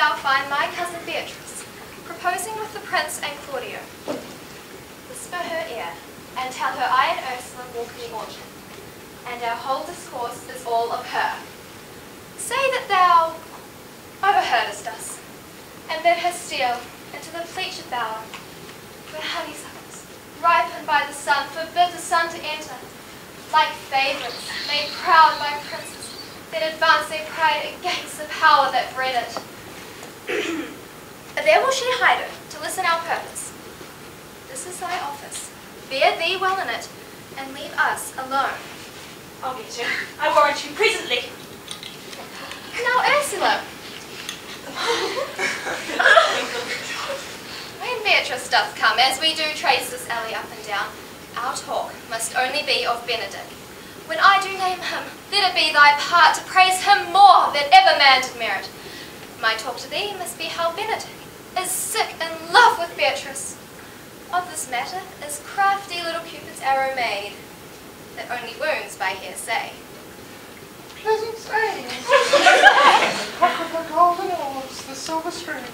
thou find my cousin Beatrice proposing with the Prince and Claudio. Whisper her ear, and tell her I and Ursula walk the orchard, and our whole discourse is all of her. Say that thou overheardest us, and bid her steal into the pleached bower, where honeysuckles, ripened by the sun, forbid the sun to enter, like favourites made proud by princes, that advance their pride against the power that bred it. There will she hide her, to listen our purpose. This is thy office. Bear thee well in it, and leave us alone. I'll get her, I warrant you, presently. Now, Ursula. When Beatrice doth come, as we do trace this alley up and down, our talk must only be of Benedick. When I do name him, let it be thy part to praise him more than ever man did merit. My talk to thee must be how Benedick is sick in love with Beatrice. Of this matter is crafty little Cupid's arrow made, that only wounds by hearsay. Pleasant saying. Cock of the golden oars, the silver string,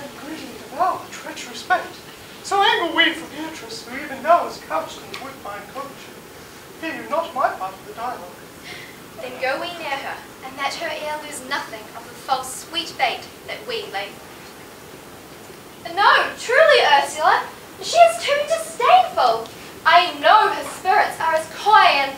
and greedy devour the treacherous bait. So angle we for Beatrice, who even now is couched in the woodbine coach. Hear you not my part of the dialogue. Then go we near her, and let her ear lose nothing of the false sweet bait that we lay. No, truly, Ursula, she is too disdainful. I know her spirits are as coy and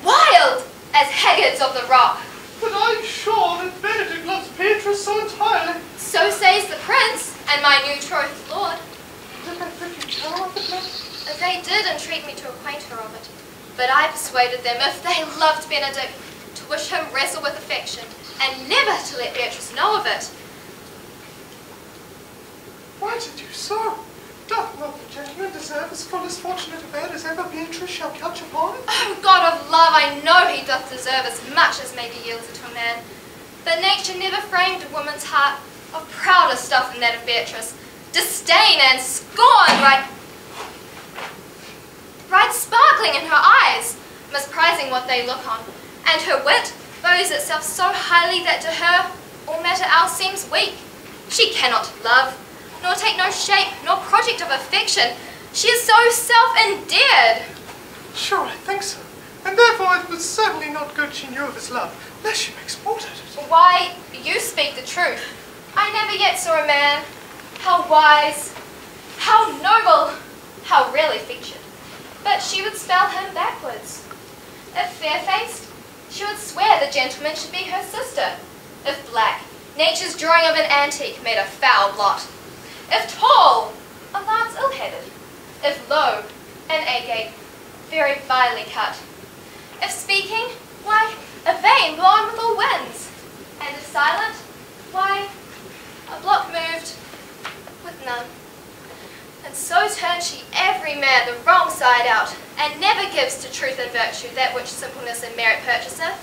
wild as haggards of the rock. But I'm sure that Benedick loves Beatrice so entirely. So says the prince, and my new betrothed lord. Did they think you tell of it, then? They did entreat me to acquaint her of it, but I persuaded them, if they loved Benedick, to wish him wrestle with affection, and never to let Beatrice know of it. Why did you so? Doth not the gentleman deserve as full as fortunate a bed as ever Beatrice shall couch upon? Oh, God of love, I know he doth deserve as much as may be yielded to a man. But nature never framed a woman's heart of prouder stuff than that of Beatrice. Disdain and scorn right sparkling in her eyes, misprizing what they look on, and her wit bows itself so highly that to her all matter else seems weak. She cannot love, nor take no shape, nor project of affection. She is so self-endeared. Sure, I think so. And therefore it was certainly not good she knew of his love, lest she make sport at it. Why, you speak the truth. I never yet saw a man, how wise, how noble, how rarely featured. But she would spell him backwards. If fair-faced, she would swear the gentleman should be her sister. If black, nature's drawing of an antique made a foul blot. If tall, a lance ill-headed. If low, an agate, very vilely cut. If speaking, why, a vein blown with all winds. And if silent, why, a block moved with none. And so turns she every man the wrong side out, and never gives to truth and virtue that which simpleness and merit purchaseth.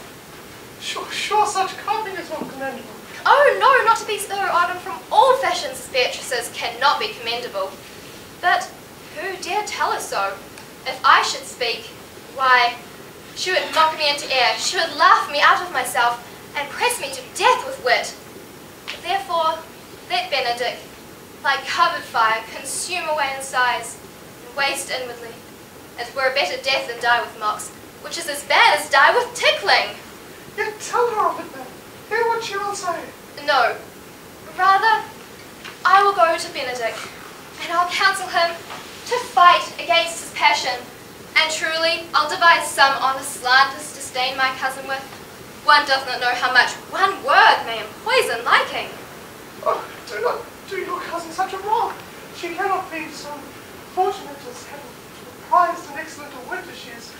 Sure, such carving is not commendable. Oh no, not to be so ardent from all fashions as Beatrice's cannot be commendable. But who dare tell her so? If I should speak, why, she would knock me into air, she would laugh me out of myself, and press me to death with wit. Therefore, let Benedick, like covered fire, consume away in sighs, and waste inwardly. It were a better death than die with mocks, which is as bad as die with tickling. Yet tell her of it then. Hear what she will say. No. Rather, I will go to Benedick, and I'll counsel him to fight against his passion. And truly, I'll devise some honest slanders to stain my cousin with. One doth not know how much one word may empoison liking. Oh, do not do your cousin such a wrong. She cannot be so fortunate as having prized an excellent wit as she is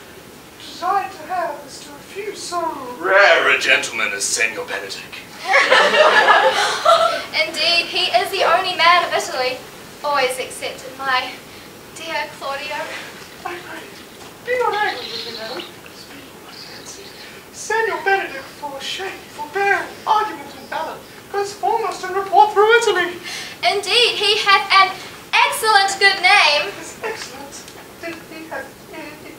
desired to have as to refuse so rare a gentleman as Senor Benedick. Indeed, he is the only man of Italy, always excepted my dear Claudio. I pray, be not angry with me, madam. Speaking my fancy, Senor Benedick, for shape, forbearing, argument, and ballad, goes foremost in report through Italy. Indeed, he hath an excellent good name. Is excellent. Did he have it?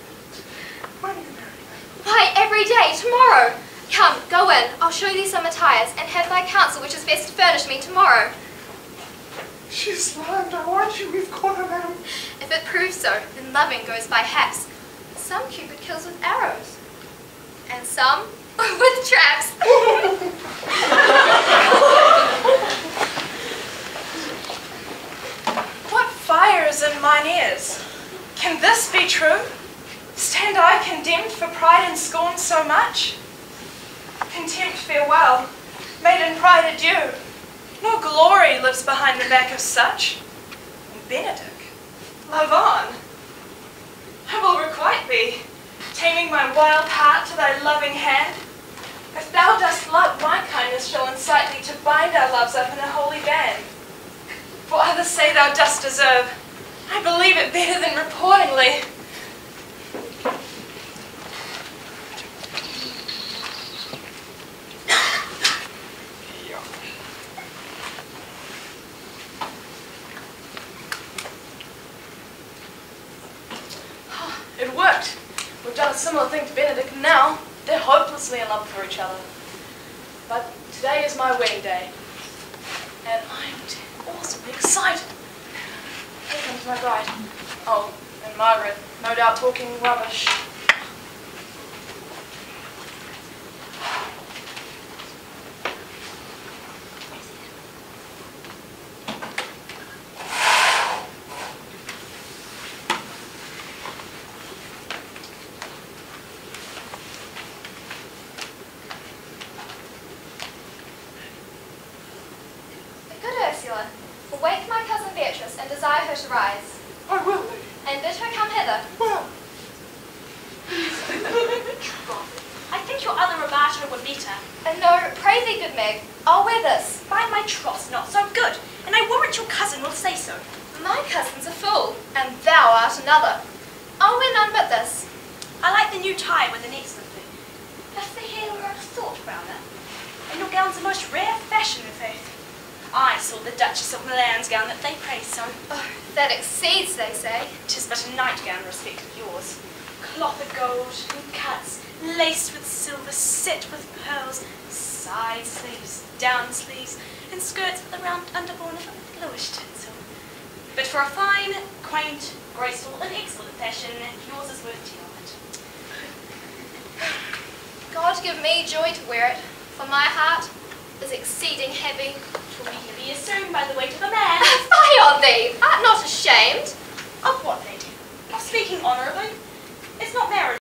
When are you married, madam? Why, every day, tomorrow. Come, go in, I'll show thee some attires, rise and have thy counsel which is best to furnish me tomorrow. She's slimed, I warrant you, we've caught her, madam. If it proves so, then loving goes by haps. Some Cupid kills with arrows, and some with traps. What fire is in mine ears? Can this be true? Stand I condemned for pride and scorn so much? Contempt farewell, maiden pride adieu. No glory lives behind the back of such. And Benedick, love on. I will requite thee, taming my wild heart to thy loving hand. If thou dost love, my kindness shall incite thee to bind our loves up in a holy band. For others say thou dost deserve, I believe it better than reportingly. It worked. We've done a similar thing to Benedick, and now they're hopelessly in love for each other. But today is my wedding day, and I'm awesomely excited. Here comes my bride. Oh, and Margaret, no doubt talking rubbish. Ursula, wake my cousin Beatrice and desire her to rise, I will, lady. and bid her come hither. Well, I think your other Roberto would beat her. No, pray thee, good Meg, I'll wear this. By my troth, not so good, and I warrant your cousin will say so. My cousin's a fool, and thou art another. I'll wear none but this. I like the new tie with an excellent thing. If the hair were a thought browner, and your gown's a most rare fashion, in faith. I saw the Duchess of Milan's gown that they praise so. Oh, that exceeds, they say. 'Tis but a nightgown respect of yours. Cloth of gold, and cuts, laced with silver, set with pearls, side sleeves, down sleeves, and skirts with a round underbone of a bluish tinsel. But for a fine, quaint, graceful, and excellent fashion, yours is worth 10 of it. God give me joy to wear it, for my heart is exceeding heavy. 'Twill be heavier soon by the weight of a man. Fie on thee! Art not ashamed? Of what, lady? Of speaking honourably?